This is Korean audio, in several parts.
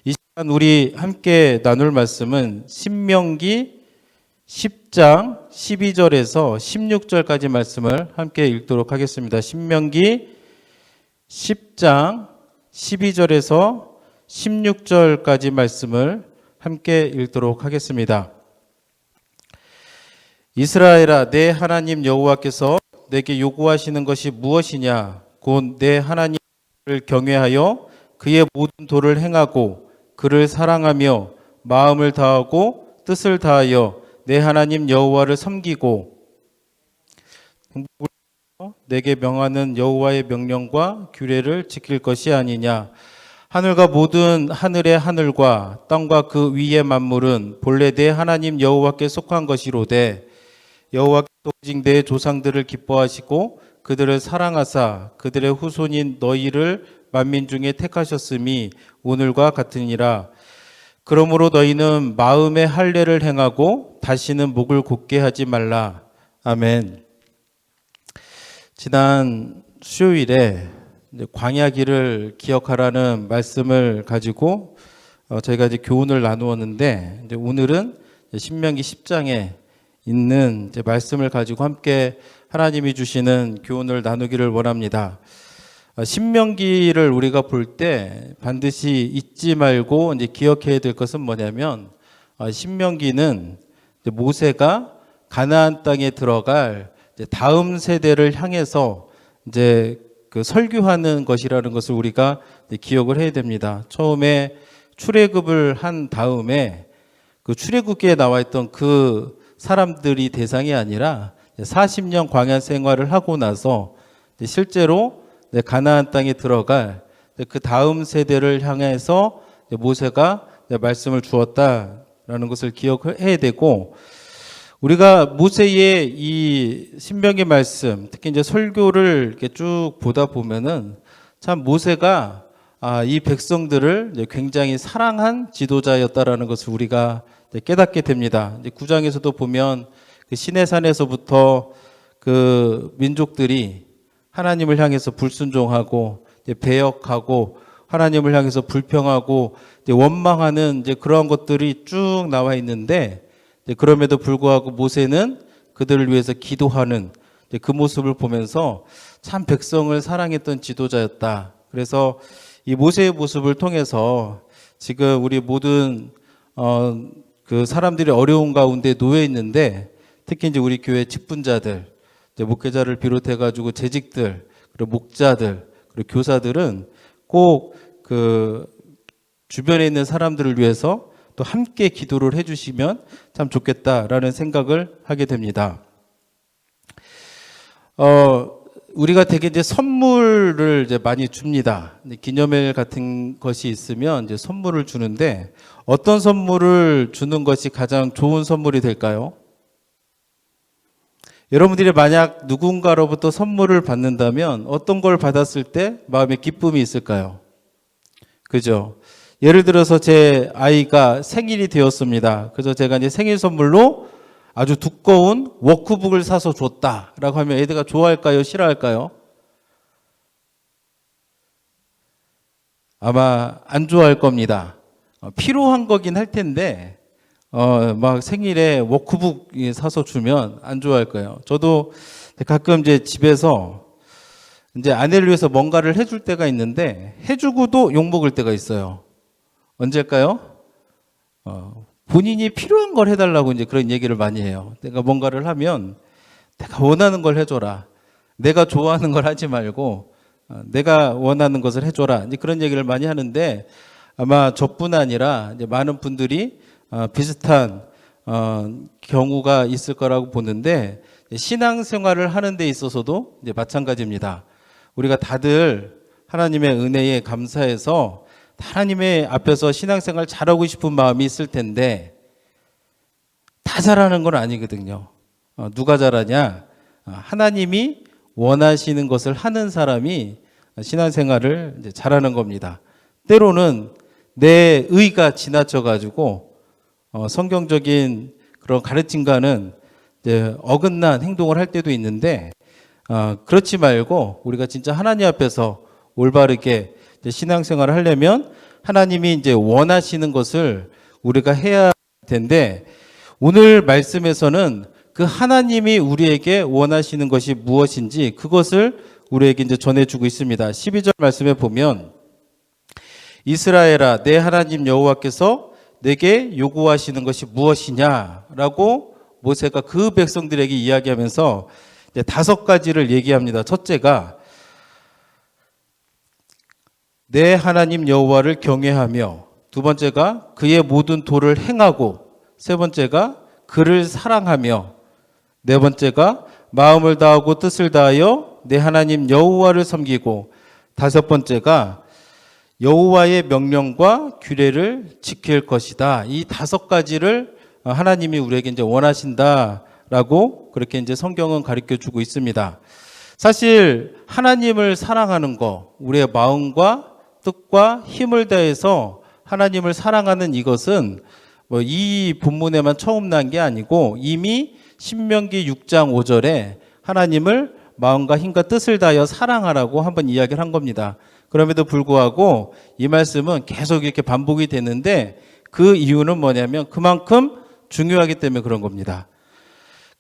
이 시간 우리 함께 나눌 말씀은 신명기 10장 12절에서 16절까지 말씀을 함께 읽도록 하겠습니다. 신명기 10장 12절에서 16절까지 말씀을 함께 읽도록 하겠습니다. 이스라엘아, 내 하나님 여호와께서 내게 요구하시는 것이 무엇이냐? 곧 내 하나님을 경외하여 그의 모든 도를 행하고 그를 사랑하며 마음을 다하고 뜻을 다하여 내 하나님 여호와를 섬기고 내게 명하는 여호와의 명령과 규례를 지킬 것이 아니냐. 하늘과 모든 하늘의 하늘과 땅과 그 위의 만물은 본래 내 하나님 여호와께 속한 것이로되 여호와께서 오직 내 조상들을 기뻐하시고 그들을 사랑하사 그들의 후손인 너희를 만민 중에 택하셨음이 오늘과 같으니라. 그러므로 너희는 마음의 할례를 행하고 다시는 목을 곧게 하지 말라. 아멘. 지난 수요일에 광야길을 기억하라는 말씀을 가지고 저희가 이제 교훈을 나누었는데, 이제 오늘은 신명기 10장에 있는 이제 말씀을 가지고 함께 하나님이 주시는 교훈을 나누기를 원합니다. 신명기를 우리가 볼 때 반드시 잊지 말고 이제 기억해야 될 것은 뭐냐면, 신명기는 모세가 가나안 땅에 들어갈 다음 세대를 향해서 이제 그 설교하는 것이라는 것을 우리가 기억을 해야 됩니다. 처음에 출애굽을 한 다음에 그 출애굽기에 나와 있던 그 사람들이 대상이 아니라 40년 광야 생활을 하고 나서 실제로 가나안 땅에 들어갈 그 다음 세대를 향해서 모세가 말씀을 주었다라는 것을 기억해야 되고, 우리가 모세의 이 신명기 말씀, 특히 이제 설교를 이렇게 쭉 보다 보면은 참 모세가 이 백성들을 굉장히 사랑한 지도자였다라는 것을 우리가 깨닫게 됩니다. 이제 9장에서도 보면 그 시내산에서부터 그 민족들이 하나님을 향해서 불순종하고 배역하고 하나님을 향해서 불평하고 원망하는 이제 그러한 것들이 쭉 나와 있는데, 그럼에도 불구하고 모세는 그들을 위해서 기도하는 그 모습을 보면서 참 백성을 사랑했던 지도자였다. 그래서 이 모세의 모습을 통해서 지금 우리 모든 그 사람들이 어려운 가운데 놓여 있는데, 특히 이제 우리 교회 직분자들, 목회자를 비롯해 가지고 재직들, 그리고 목자들, 그리고 교사들은 꼭 그 주변에 있는 사람들을 위해서 또 함께 기도를 해주시면 참 좋겠다라는 생각을 하게 됩니다. 우리가 되게 이제 선물을 이제 많이 줍니다. 기념일 같은 것이 있으면 이제 선물을 주는데, 어떤 선물을 주는 것이 가장 좋은 선물이 될까요? 여러분들이 만약 누군가로부터 선물을 받는다면 어떤 걸 받았을 때 마음에 기쁨이 있을까요? 그죠? 예를 들어서 제 아이가 생일이 되었습니다. 그래서 제가 이제 생일 선물로 아주 두꺼운 워크북을 사서 줬다라고 하면 애들가 좋아할까요? 싫어할까요? 아마 안 좋아할 겁니다. 필요한 거긴 할 텐데, 막 생일에 워크북 사서 주면 안 좋아할 거예요. 저도 가끔 이제 집에서 이제 아내를 위해서 뭔가를 해줄 때가 있는데, 해주고도 욕먹을 때가 있어요. 언제일까요? 본인이 필요한 걸 해달라고 이제 그런 얘기를 많이 해요. 내가 뭔가를 하면 내가 원하는 걸 해줘라. 내가 좋아하는 걸 하지 말고 내가 원하는 것을 해줘라. 이제 그런 얘기를 많이 하는데, 아마 저뿐 아니라 이제 많은 분들이 비슷한 경우가 있을 거라고 보는데, 신앙생활을 하는 데 있어서도 이제 마찬가지입니다. 우리가 다들 하나님의 은혜에 감사해서 하나님의 앞에서 신앙생활 잘하고 싶은 마음이 있을 텐데, 다 잘하는 건 아니거든요. 누가 잘하냐? 하나님이 원하시는 것을 하는 사람이 신앙생활을 이제 잘하는 겁니다. 때로는 내 의가 지나쳐가지고 성경적인 그런 가르침과는 이제 어긋난 행동을 할 때도 있는데, 그렇지 말고 우리가 진짜 하나님 앞에서 올바르게 신앙생활을 하려면 하나님이 이제 원하시는 것을 우리가 해야 할 텐데, 오늘 말씀에서는 그 하나님이 우리에게 원하시는 것이 무엇인지 그것을 우리에게 이제 전해주고 있습니다. 12절 말씀에 보면, 이스라엘아, 내 하나님 여호와께서 내게 요구하시는 것이 무엇이냐라고 모세가 그 백성들에게 이야기하면서 이제 5가지를 얘기합니다. 첫째가 내 하나님 여호와를 경외하며, 두 번째가 그의 모든 도를 행하고, 세 번째가 그를 사랑하며, 네 번째가 마음을 다하고 뜻을 다하여 내 하나님 여호와를 섬기고, 다섯 번째가 여호와의 명령과 규례를 지킬 것이다. 이 5가지를 하나님이 우리에게 이제 원하신다라고 그렇게 이제 성경은 가르쳐 주고 있습니다. 사실 하나님을 사랑하는 거, 우리의 마음과 뜻과 힘을 다해서 하나님을 사랑하는 이것은 이 본문에만 처음 난 게 아니고 이미 신명기 6장 5절에 하나님을 마음과 힘과 뜻을 다하여 사랑하라고 한번 이야기를 한 겁니다. 그럼에도 불구하고 이 말씀은 계속 이렇게 반복이 되는데, 그 이유는 뭐냐면 그만큼 중요하기 때문에 그런 겁니다.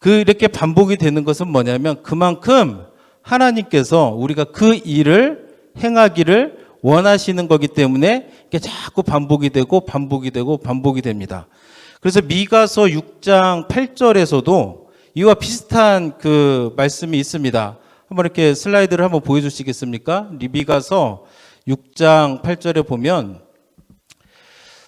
이렇게 반복이 되는 것은 뭐냐면 그만큼 하나님께서 우리가 그 일을 행하기를 원하시는 거기 때문에 이게 자꾸 반복이 되고 반복이 되고 반복이 됩니다. 그래서 미가서 6장 8절에서도 이와 비슷한 그 말씀이 있습니다. 한번 이렇게 슬라이드를 한번 보여주시겠습니까? 미가서 6장 8절에 보면,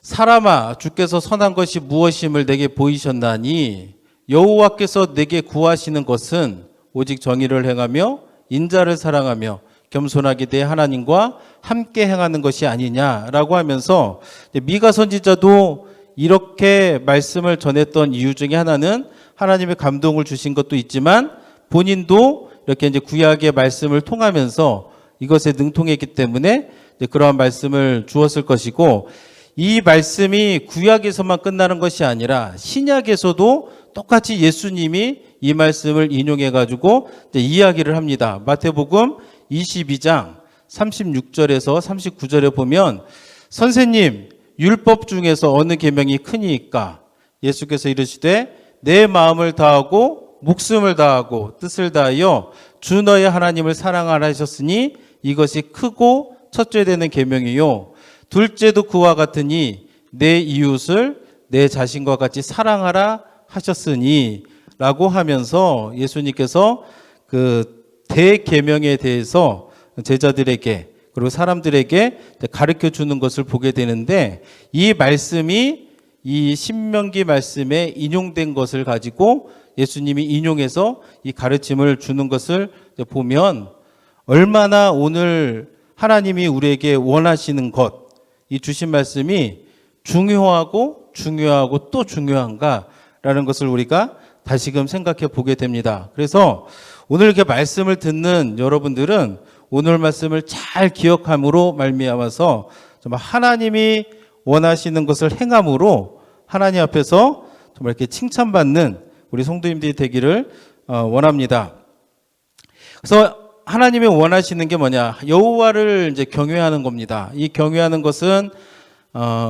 사람아, 주께서 선한 것이 무엇임을 내게 보이셨나니 여호와께서 내게 구하시는 것은 오직 정의를 행하며 인자를 사랑하며 겸손하게 내 하나님과 함께 행하는 것이 아니냐라고 하면서, 미가 선지자도 이렇게 말씀을 전했던 이유 중에 하나는 하나님의 감동을 주신 것도 있지만 본인도 이렇게 이제 구약의 말씀을 통하면서 이것에 능통했기 때문에 이제 그러한 말씀을 주었을 것이고, 이 말씀이 구약에서만 끝나는 것이 아니라 신약에서도 똑같이 예수님이 이 말씀을 인용해 가지고 이야기를 합니다. 마태복음 22장 36절에서 39절에 보면, 선생님, 율법 중에서 어느 계명이 크니이까? 예수께서 이르시되 내 마음을 다하고 목숨을 다하고 뜻을 다하여 주 너의 하나님을 사랑하라 하셨으니 이것이 크고 첫째 되는 계명이요, 둘째도 그와 같으니 내 이웃을 내 자신과 같이 사랑하라 하셨으니 라고 하면서 예수님께서 그 대계명에 대해서 제자들에게 그리고 사람들에게 가르쳐 주는 것을 보게 되는데, 이 말씀이 이 신명기 말씀에 인용된 것을 가지고 예수님이 인용해서 이 가르침을 주는 것을 보면 얼마나 오늘 하나님이 우리에게 원하시는 것, 이 주신 말씀이 중요하고 또 중요한가라는 것을 우리가 다시금 생각해 보게 됩니다. 그래서 오늘 이렇게 말씀을 듣는 여러분들은 오늘 말씀을 잘 기억함으로 말미암아서 정말 하나님이 원하시는 것을 행함으로 하나님 앞에서 정말 이렇게 칭찬받는 우리 성도님들이 되기를 원합니다. 그래서 하나님이 원하시는 게 뭐냐? 여호와를 이제 경외하는 겁니다. 이 경외하는 것은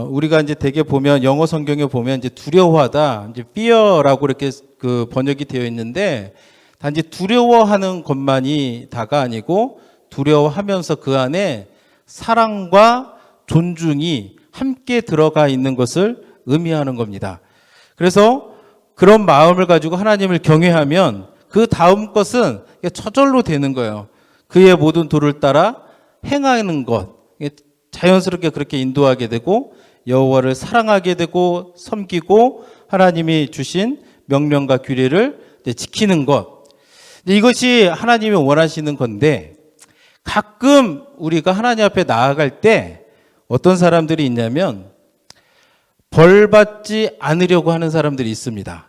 우리가 이제 대개 보면 영어 성경에 보면 이제 두려워하다, 이제 fear라고 이렇게 그 번역이 되어 있는데, 단지 두려워하는 것만이 다가 아니고 두려워하면서 그 안에 사랑과 존중이 함께 들어가 있는 것을 의미하는 겁니다. 그래서 그런 마음을 가지고 하나님을 경외하면 그 다음 것은 저절로 되는 거예요. 그의 모든 도를 따라 행하는 것, 자연스럽게 그렇게 인도하게 되고 여호와를 사랑하게 되고 섬기고 하나님이 주신 명령과 규례를 지키는 것, 이것이 하나님이 원하시는 건데, 가끔 우리가 하나님 앞에 나아갈 때 어떤 사람들이 있냐면 벌 받지 않으려고 하는 사람들이 있습니다.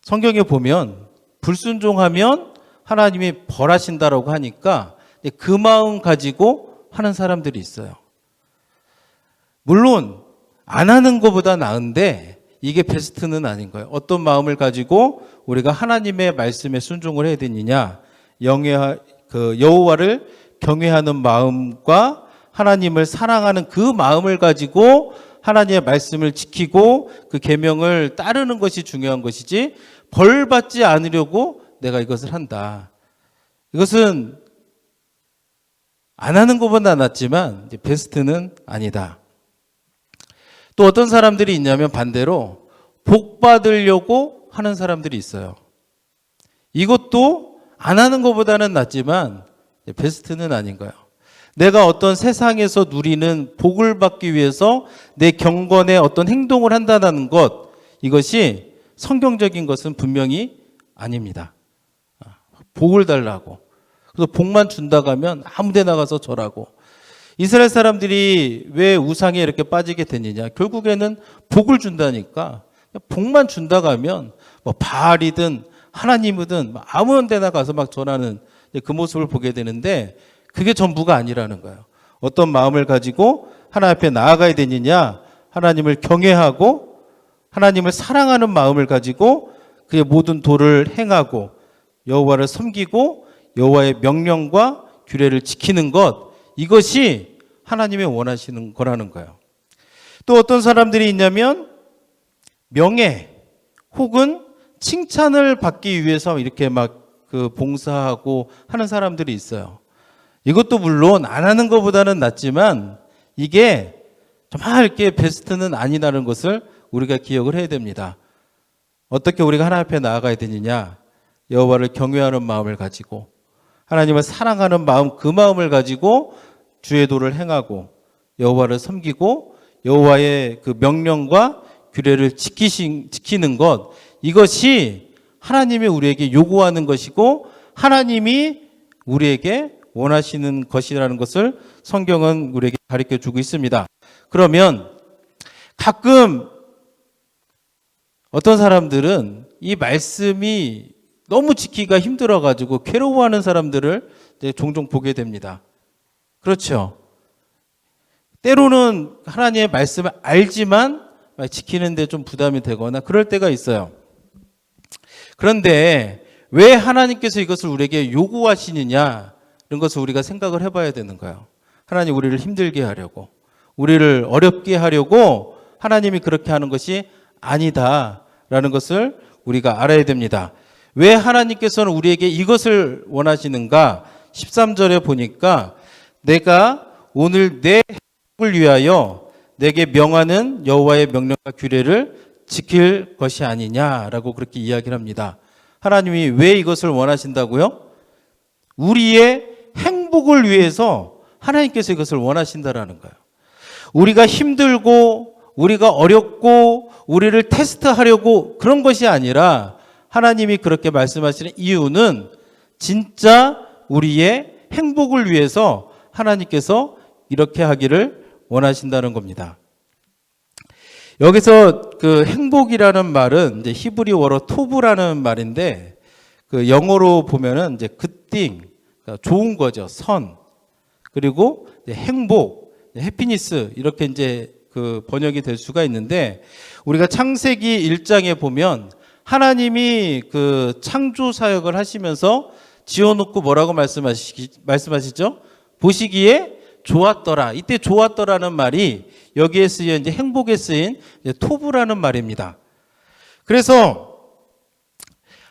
성경에 보면 불순종하면 하나님이 벌하신다라고 하니까 그 마음 가지고 하는 사람들이 있어요. 물론 안 하는 것보다 나은데 이게 베스트는 아닌 거예요. 어떤 마음을 가지고 우리가 하나님의 말씀에 순종을 해야 되느냐, 여호와를 경외하는 마음과 하나님을 사랑하는 그 마음을 가지고 하나님의 말씀을 지키고 그 계명을 따르는 것이 중요한 것이지 벌 받지 않으려고 내가 이것을 한다. 이것은 안 하는 것보다 낫지만 베스트는 아니다. 또 어떤 사람들이 있냐면 반대로 복 받으려고 하는 사람들이 있어요. 이것도 안 하는 것보다는 낫지만 베스트는 아닌 거예요. 내가 어떤 세상에서 누리는 복을 받기 위해서 내 경건의 어떤 행동을 한다는 것, 이것이 성경적인 것은 분명히 아닙니다. 복을 달라고. 그래서 복만 준다고 하면 아무 데 나가서 절하고. 이스라엘 사람들이 왜 우상에 이렇게 빠지게 됐느냐. 결국에는 복을 준다니까. 복만 준다고 하면 뭐 바알이든 하나님이든 아무 데나 가서 막 전하는 그 모습을 보게 되는데 그게 전부가 아니라는 거예요. 어떤 마음을 가지고 하나님 앞에 나아가야 되느냐. 하나님을 경외하고 하나님을 사랑하는 마음을 가지고 그의 모든 도를 행하고 여호와를 섬기고 여호와의 명령과 규례를 지키는 것, 이것이 하나님이 원하시는 거라는 거예요. 또 어떤 사람들이 있냐면 명예 혹은 칭찬을 받기 위해서 이렇게 막 그 봉사하고 하는 사람들이 있어요. 이것도 물론 안 하는 것보다는 낫지만 이게 정말 이렇게 베스트는 아니라는 것을 우리가 기억을 해야 됩니다. 어떻게 우리가 하나님 앞에 나아가야 되느냐? 여호와를 경외하는 마음을 가지고 하나님을 사랑하는 마음, 그 마음을 가지고 주의 도를 행하고 여호와를 섬기고 여호와의 그 명령과 규례를 지키는 것, 이것이 하나님이 우리에게 요구하는 것이고 하나님이 우리에게 원하시는 것이라는 것을 성경은 우리에게 가르쳐 주고 있습니다. 그러면 가끔 어떤 사람들은 이 말씀이 너무 지키기가 힘들어가지고 괴로워하는 사람들을 종종 보게 됩니다. 그렇죠. 때로는 하나님의 말씀을 알지만 지키는데 좀 부담이 되거나 그럴 때가 있어요. 그런데 왜 하나님께서 이것을 우리에게 요구하시느냐, 이런 것을 우리가 생각을 해봐야 되는 거예요. 하나님 우리를 힘들게 하려고, 우리를 어렵게 하려고 하나님이 그렇게 하는 것이 아니다라는 것을 우리가 알아야 됩니다. 왜 하나님께서는 우리에게 이것을 원하시는가? 13절에 보니까 내가 오늘 내 행복을 위하여 내게 명하는 여호와의 명령과 규례를 지킬 것이 아니냐라고 그렇게 이야기를 합니다. 하나님이 왜 이것을 원하신다고요? 우리의 행복을 위해서 하나님께서 이것을 원하신다라는 거예요. 우리가 힘들고 우리가 어렵고 우리를 테스트하려고 그런 것이 아니라 하나님이 그렇게 말씀하시는 이유는 진짜 우리의 행복을 위해서 하나님께서 이렇게 하기를 원하신다는 겁니다. 여기서 그 행복이라는 말은 이제 히브리어로 토브라는 말인데 그 영어로 보면은 이제 굿띵, 그러니까 좋은 거죠. 선. 그리고 행복, 해피니스, 이렇게 이제 그 번역이 될 수가 있는데 우리가 창세기 1장에 보면 하나님이 그 창조 사역을 하시면서 지어놓고 뭐라고 말씀하시죠? 보시기에 좋았더라. 이때 좋았더라는 말이 여기에 쓰여 이제 행복에 쓰인 토브라는 말입니다. 그래서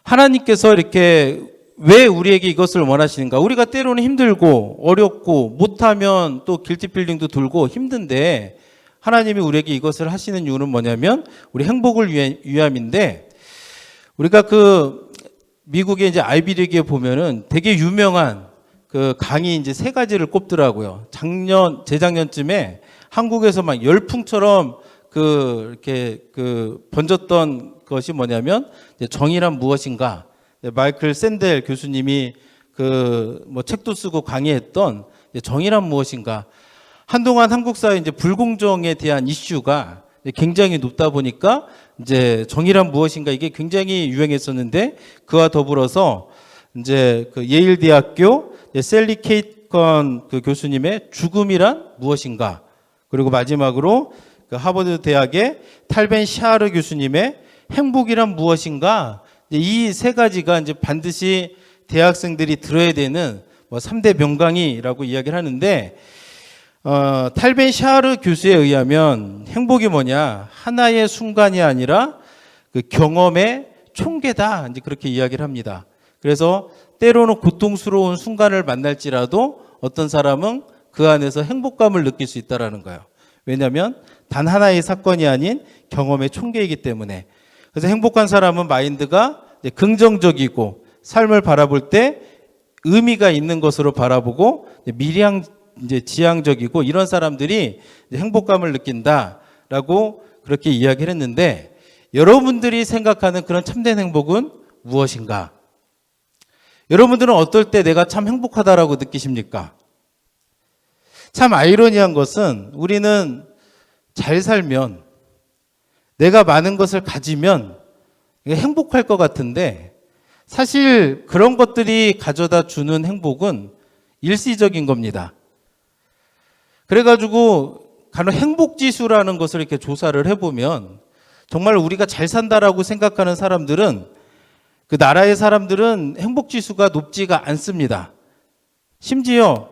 하나님께서 이렇게 왜 우리에게 이것을 원하시는가? 우리가 때로는 힘들고 어렵고 못하면 또 길티필링도 들고 힘든데 하나님이 우리에게 이것을 하시는 이유는 뭐냐면 우리 행복을 위함인데 우리가 그 미국의 이제 아이비리그에 보면은 되게 유명한 그 강의 이제 세 가지를 꼽더라고요. 재작년쯤에 한국에서 막 열풍처럼 이렇게 번졌던 것이 뭐냐면 정의란 무엇인가? 마이클 샌델 교수님이 뭐 책도 쓰고 강의했던 정의란 무엇인가? 한동안 한국 사회 이제 불공정에 대한 이슈가 굉장히 높다 보니까 이제 정의란 무엇인가 이게 굉장히 유행했었는데 그와 더불어서 이제 그 예일 대학교 셀리 케이컨 그 교수님의 죽음이란 무엇인가? 그리고 마지막으로 그 하버드 대학의 탈벤 샤르 교수님의 행복이란 무엇인가? 이 세 가지가 이제 반드시 대학생들이 들어야 되는 뭐 3대 명강의라고 이야기를 하는데 탈벤 샤르 교수에 의하면 행복이 뭐냐? 하나의 순간이 아니라 그 경험의 총계다. 이제 그렇게 이야기를 합니다. 그래서 때로는 고통스러운 순간을 만날지라도 어떤 사람은 그 안에서 행복감을 느낄 수 있다라는 거예요. 왜냐하면 단 하나의 사건이 아닌 경험의 총계이기 때문에. 그래서 행복한 사람은 마인드가 긍정적이고 삶을 바라볼 때 의미가 있는 것으로 바라보고 지향적이고 이런 사람들이 행복감을 느낀다라고 그렇게 이야기를 했는데, 여러분들이 생각하는 그런 참된 행복은 무엇인가? 여러분들은 어떨 때 내가 참 행복하다라고 느끼십니까? 참 아이러니한 것은 우리는 잘 살면, 내가 많은 것을 가지면 행복할 것 같은데, 사실 그런 것들이 가져다 주는 행복은 일시적인 겁니다. 그래가지고 간혹 행복지수라는 것을 이렇게 조사를 해보면 정말 우리가 잘 산다라고 생각하는 사람들은, 그 나라의 사람들은 행복지수가 높지가 않습니다. 심지어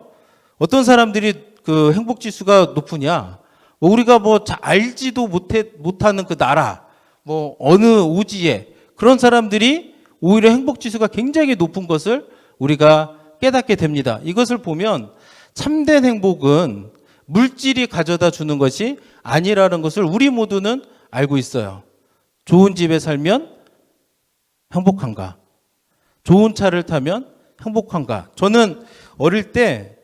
어떤 사람들이 그 행복지수가 높으냐? 우리가 알지도 못하는 그 나라, 어느 오지에 그런 사람들이 오히려 행복지수가 굉장히 높은 것을 우리가 깨닫게 됩니다. 이것을 보면 참된 행복은 물질이 가져다 주는 것이 아니라는 것을 우리 모두는 알고 있어요. 좋은 집에 살면 행복한가? 좋은 차를 타면 행복한가? 저는 어릴 때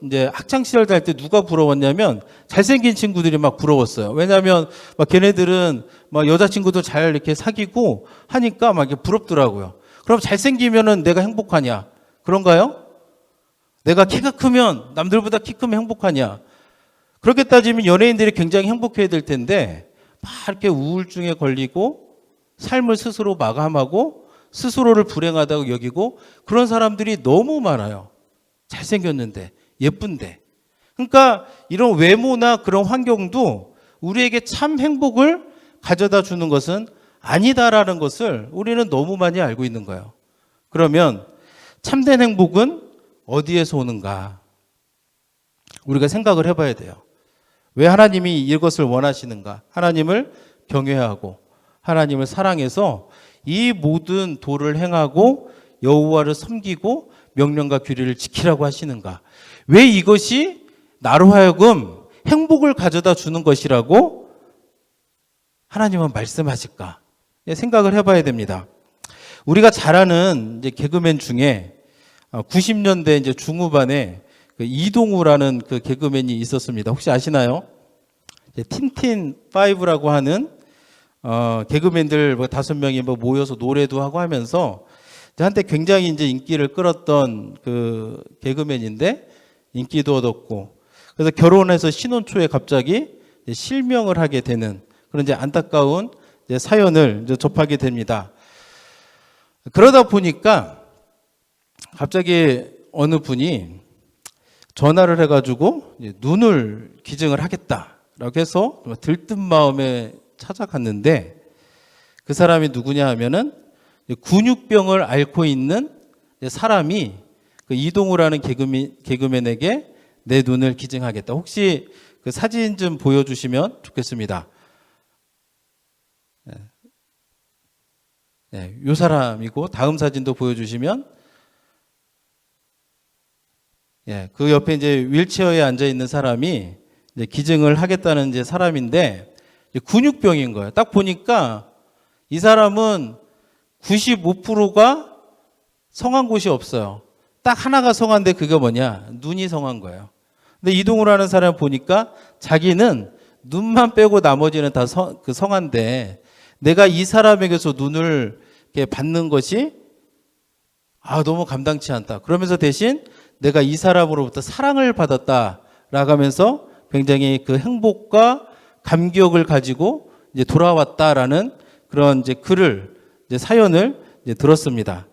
이제 학창 시절 다닐 때 누가 부러웠냐면 잘생긴 친구들이 막 부러웠어요. 왜냐하면 걔네들은 여자친구도 잘 이렇게 사귀고 하니까 막 이렇게 부럽더라고요. 그럼 잘생기면은 내가 행복하냐? 그런가요? 내가 키가 크면, 남들보다 키 크면 행복하냐? 그렇게 따지면 연예인들이 굉장히 행복해야 될 텐데 막 이렇게 우울증에 걸리고 삶을 스스로 마감하고 스스로를 불행하다고 여기고 그런 사람들이 너무 많아요. 잘생겼는데, 예쁜데. 그러니까 이런 외모나 그런 환경도 우리에게 참 행복을 가져다 주는 것은 아니다라는 것을 우리는 너무 많이 알고 있는 거예요. 그러면 참된 행복은 어디에서 오는가? 우리가 생각을 해봐야 돼요. 왜 하나님이 이것을 원하시는가? 하나님을 경외하고 하나님을 사랑해서 이 모든 도를 행하고 여호와를 섬기고 명령과 규례를 지키라고 하시는가? 왜 이것이 나로 하여금 행복을 가져다 주는 것이라고 하나님은 말씀하실까? 생각을 해봐야 됩니다. 우리가 잘 아는 이제 개그맨 중에 90년대 이제 중후반에 그 이동우라는 그 개그맨이 있었습니다. 혹시 아시나요? 틴틴5라고 하는 개그맨들 5명이 모여서 노래도 하고 하면서 한때 굉장히 이제 인기를 끌었던 그 개그맨인데 인기도 얻었고, 그래서 결혼해서 신혼 초에 갑자기 실명을 하게 되는 그런 이제 안타까운 이제 사연을 이제 접하게 됩니다. 그러다 보니까 갑자기 어느 분이 전화를 해가지고 눈을 기증을 하겠다라고 해서 들뜬 마음에 찾아갔는데, 그 사람이 누구냐 하면은 근육병을 앓고 있는 사람이 그 이동우라는 개그맨에게 내 눈을 기증하겠다. 혹시 그 사진 좀 보여주시면 좋겠습니다. 네, 이 사람이고, 다음 사진도 보여주시면, 그 옆에 이제 휠체어에 앉아 있는 사람이 이제 기증을 하겠다는 이제 사람인데 근육병인 거예요. 딱 보니까 이 사람은 95%가 성한 곳이 없어요. 딱 하나가 성한데 그게 뭐냐? 눈이 성한 거예요. 근데 이동우라는 사람 보니까 자기는 눈만 빼고 나머지는 다 성한데 내가 이 사람에게서 눈을 이렇게 받는 것이 너무 감당치 않다. 그러면서 대신 내가 이 사람으로부터 사랑을 받았다라고 하면서 굉장히 그 행복과 감격을 가지고 이제 돌아왔다라는 그런 이제 글을, 이제 사연을 이제 들었습니다.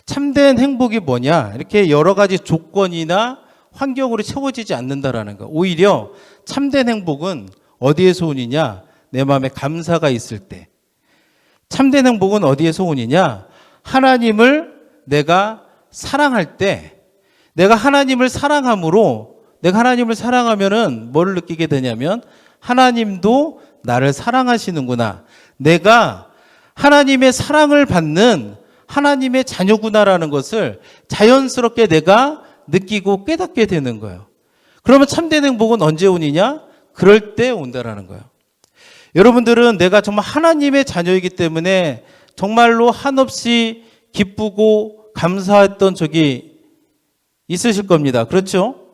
참된 행복이 뭐냐? 이렇게 여러 가지 조건이나 환경으로 채워지지 않는다라는 거. 오히려 참된 행복은 어디에서 오느냐? 내 마음에 감사가 있을 때. 참된 행복은 어디에서 오느냐? 하나님을 내가 사랑할 때, 내가 하나님을 사랑함으로 내가 하나님을 사랑하면은 뭐를 느끼게 되냐면 하나님도 나를 사랑하시는구나. 내가 하나님의 사랑을 받는 하나님의 자녀구나라는 것을 자연스럽게 내가 느끼고 깨닫게 되는 거예요. 그러면 참된 행복은 언제 오느냐? 그럴 때 온다라는 거예요. 여러분들은 내가 정말 하나님의 자녀이기 때문에 정말로 한없이 기쁘고 감사했던 적이 있으실 겁니다. 그렇죠?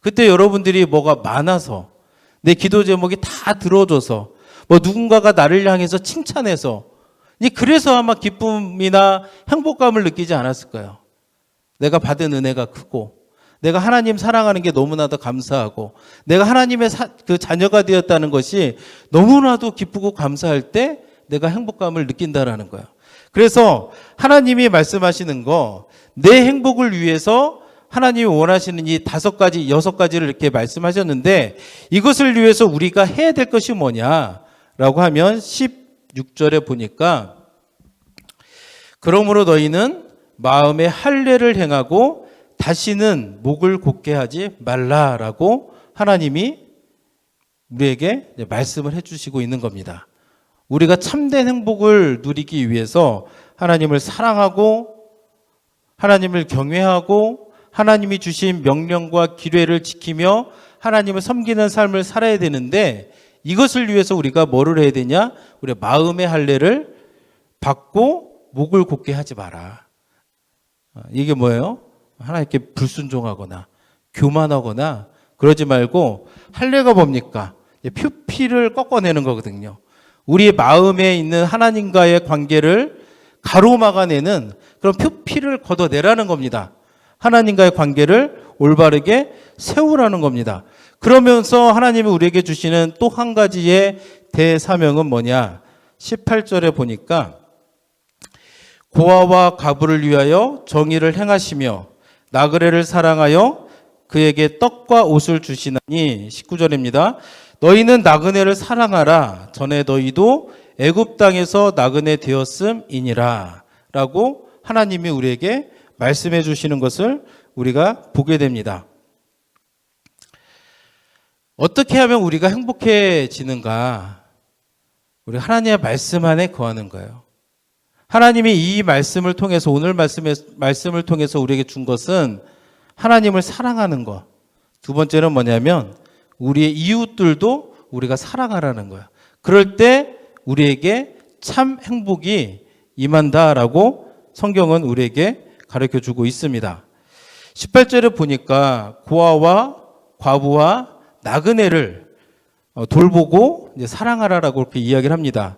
그때 여러분들이 뭐가 많아서 내 기도 제목이 다 들어줘서 뭐 누군가가 나를 향해서 칭찬해서 그래서 아마 기쁨이나 행복감을 느끼지 않았을까요? 내가 받은 은혜가 크고 내가 하나님 사랑하는 게 너무나도 감사하고 내가 하나님의 그 자녀가 되었다는 것이 너무나도 기쁘고 감사할 때 내가 행복감을 느낀다라는 거예요. 그래서 하나님이 말씀하시는 거 내 행복을 위해서 하나님이 원하시는 이 5가지, 6가지를 이렇게 말씀하셨는데 이것을 위해서 우리가 해야 될 것이 뭐냐라고 하면 16절에 보니까 그러므로 너희는 마음에 할례를 행하고 다시는 목을 곧게 하지 말라라고 하나님이 우리에게 말씀을 해주시고 있는 겁니다. 우리가 참된 행복을 누리기 위해서 하나님을 사랑하고 하나님을 경외하고 하나님이 주신 명령과 규례를 지키며 하나님을 섬기는 삶을 살아야 되는데 이것을 위해서 우리가 뭐를 해야 되냐? 우리 마음의 할례를 받고 목을 곧게 하지 마라. 이게 뭐예요? 하나님께 불순종하거나 교만하거나 그러지 말고 할례가 뭡니까? 표피를 꺾어내는 거거든요. 우리의 마음에 있는 하나님과의 관계를 가로막아내는 그런 표피를 걷어내라는 겁니다. 하나님과의 관계를 올바르게 세우라는 겁니다. 그러면서 하나님이 우리에게 주시는 또 한 가지의 대사명은 뭐냐? 18절에 보니까 고아와 과부를 위하여 정의를 행하시며 나그네를 사랑하여 그에게 떡과 옷을 주시나니 19절입니다. 너희는 나그네를 사랑하라. 전에 너희도 애굽 땅에서 나그네 되었음이니라 라고 하나님이 우리에게 말씀해 주시는 것을 우리가 보게 됩니다. 어떻게 하면 우리가 행복해지는가? 우리 하나님의 말씀 안에 거하는 거예요. 하나님이 이 말씀을 통해서 오늘 말씀을 통해서 우리에게 준 것은 하나님을 사랑하는 것. 두 번째는 뭐냐면 우리의 이웃들도 우리가 사랑하라는 거예요. 그럴 때 우리에게 참 행복이 임한다라고 성경은 우리에게 가르쳐주고 있습니다. 18절에 보니까 고아와 과부와 나그네를 돌보고 이제 사랑하라라고 그렇게 이야기를 합니다.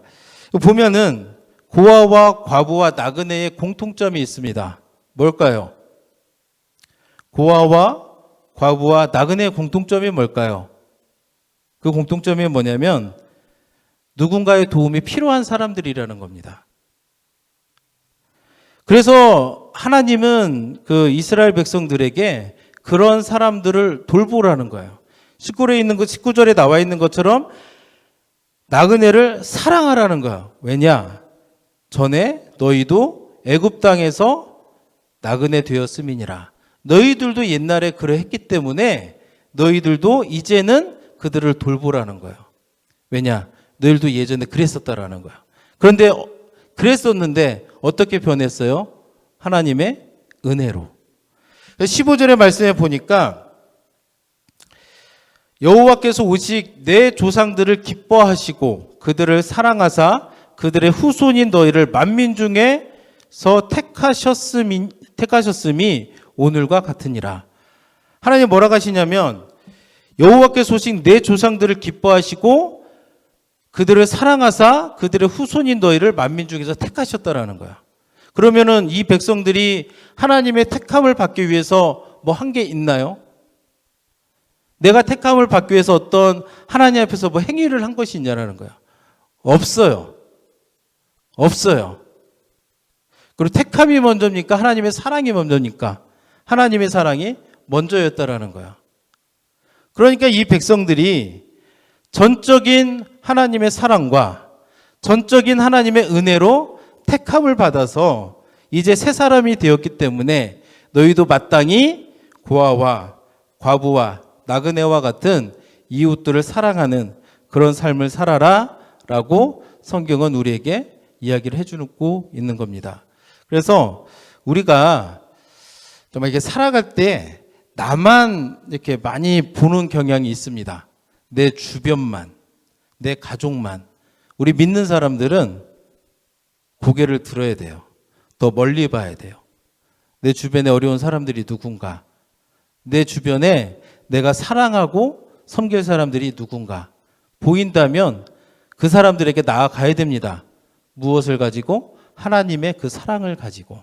보면은 고아와 과부와 나그네의 공통점이 있습니다. 뭘까요? 고아와 과부와 나그네의 공통점이 뭘까요? 그 공통점이 뭐냐면 누군가의 도움이 필요한 사람들이라는 겁니다. 그래서 하나님은 그 이스라엘 백성들에게 그런 사람들을 돌보라는 거예요. 19절에 나와 있는 것처럼 나그네를 사랑하라는 거예요. 왜냐? 전에 너희도 애굽 땅에서 나그네 되었음이니라. 너희들도 옛날에 그러했기 때문에 너희들도 이제는 그들을 돌보라는 거예요. 왜냐? 너희들도 예전에 그랬었다라는 거예요. 그런데 그랬었는데 어떻게 변했어요? 하나님의 은혜로. 15절의 말씀에 보니까 여호와께서 오직 내 조상들을 기뻐하시고 그들을 사랑하사 그들의 후손인 너희를 만민 중에서 택하셨음이 오늘과 같으니라. 하나님 뭐라고 하시냐면 여호와께서 오직 내 조상들을 기뻐하시고 그들을 사랑하사 그들의 후손인 너희를 만민 중에서 택하셨다라는 거야. 그러면은 이 백성들이 하나님의 택함을 받기 위해서 뭐 한 게 있나요? 내가 택함을 받기 위해서 어떤 하나님 앞에서 뭐 행위를 한 것이 있냐라는 거야. 없어요. 없어요. 그리고 택함이 먼저입니까? 하나님의 사랑이 먼저입니까? 하나님의 사랑이 먼저였다라는 거야. 그러니까 이 백성들이 전적인 하나님의 사랑과 전적인 하나님의 은혜로 택함을 받아서 이제 새 사람이 되었기 때문에 너희도 마땅히 고아와 과부와 나그네와 같은 이웃들을 사랑하는 그런 삶을 살아라 라고 성경은 우리에게 이야기를 해주고 있는 겁니다. 그래서 우리가 정말 이렇게 살아갈 때 나만 이렇게 많이 보는 경향이 있습니다. 내 주변만, 내 가족만. 우리 믿는 사람들은 고개를 들어야 돼요. 더 멀리 봐야 돼요. 내 주변에 어려운 사람들이 누군가, 내 주변에 내가 사랑하고 섬길 사람들이 누군가 보인다면 그 사람들에게 나아가야 됩니다. 무엇을 가지고? 하나님의 그 사랑을 가지고.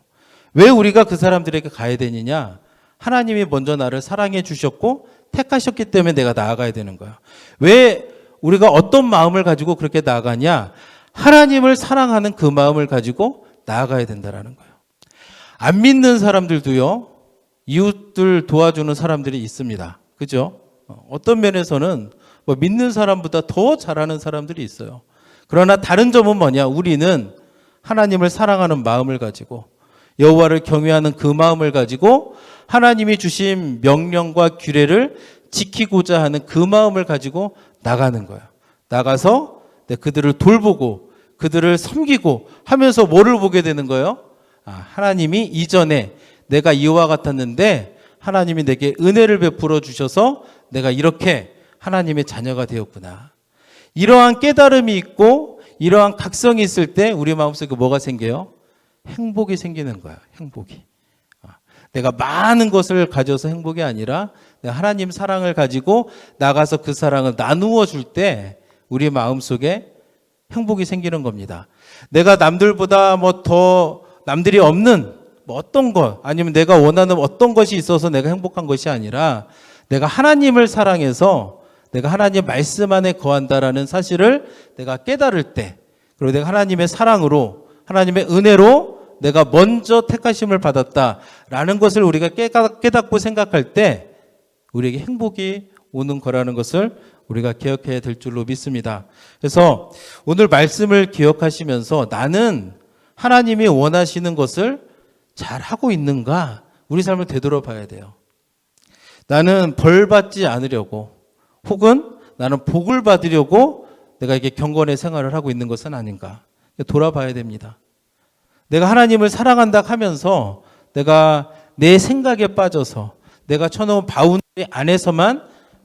왜 우리가 그 사람들에게 가야 되느냐? 하나님이 먼저 나를 사랑해 주셨고 택하셨기 때문에 내가 나아가야 되는 거야. 왜 우리가 어떤 마음을 가지고 그렇게 나아가냐? 하나님을 사랑하는 그 마음을 가지고 나아가야 된다라는 거예요. 안 믿는 사람들도요, 이웃들 도와주는 사람들이 있습니다. 그죠? 어떤 면에서는 뭐 믿는 사람보다 더 잘하는 사람들이 있어요. 그러나 다른 점은 뭐냐? 우리는 하나님을 사랑하는 마음을 가지고 여호와를 경외하는 그 마음을 가지고 하나님이 주신 명령과 규례를 지키고자 하는 그 마음을 가지고 나가는 거예요. 나가서 그들을 돌보고 그들을 섬기고 하면서 뭐를 보게 되는 거예요? 하나님이 이전에 내가 이와 같았는데 하나님이 내게 은혜를 베풀어 주셔서 내가 이렇게 하나님의 자녀가 되었구나. 이러한 깨달음이 있고 이러한 각성이 있을 때 우리 마음속에 뭐가 생겨요? 행복이 생기는 거야. 행복이. 내가 많은 것을 가져서 행복이 아니라 내가 하나님 사랑을 가지고 나가서 그 사랑을 나누어 줄 때 우리 마음속에 행복이 생기는 겁니다. 내가 남들보다 뭐 더 남들이 없는 뭐 어떤 것 아니면 내가 원하는 어떤 것이 있어서 내가 행복한 것이 아니라 내가 하나님을 사랑해서 내가 하나님 말씀 안에 거한다라는 사실을 내가 깨달을 때, 그리고 내가 하나님의 사랑으로 하나님의 은혜로 내가 먼저 택하심을 받았다라는 것을 우리가 깨닫고 생각할 때 우리에게 행복이 오는 거라는 것을 우리가 기억해야 될 줄로 믿습니다. 그래서 오늘 말씀을 기억하시면서 나는 하나님이 원하시는 것을 잘 하고 있는가? 우리 삶을 되돌아봐야 돼요. 나는 벌 받지 않으려고 혹은 나는 복을 받으려고 내가 이게 경건의 생활을 하고 있는 것은 아닌가? 돌아봐야 됩니다. 내가 하나님을 사랑한다 하면서 내가 내 생각에 빠져서 내가 쳐놓은 바운더리 안에서만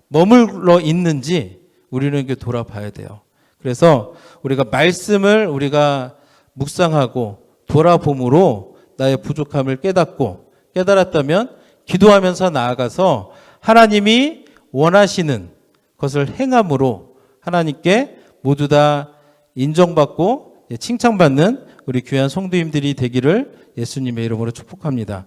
머물러 있는지 우리는 이렇게 돌아봐야 돼요. 그래서 우리가 말씀을 우리가 묵상하고 돌아봄으로 나의 부족함을 깨닫고 깨달았다면 기도하면서 나아가서 하나님이 원하시는 것을 행함으로 하나님께 모두 다 인정받고 칭찬받는 우리 귀한 성도님들이 되기를 예수님의 이름으로 축복합니다.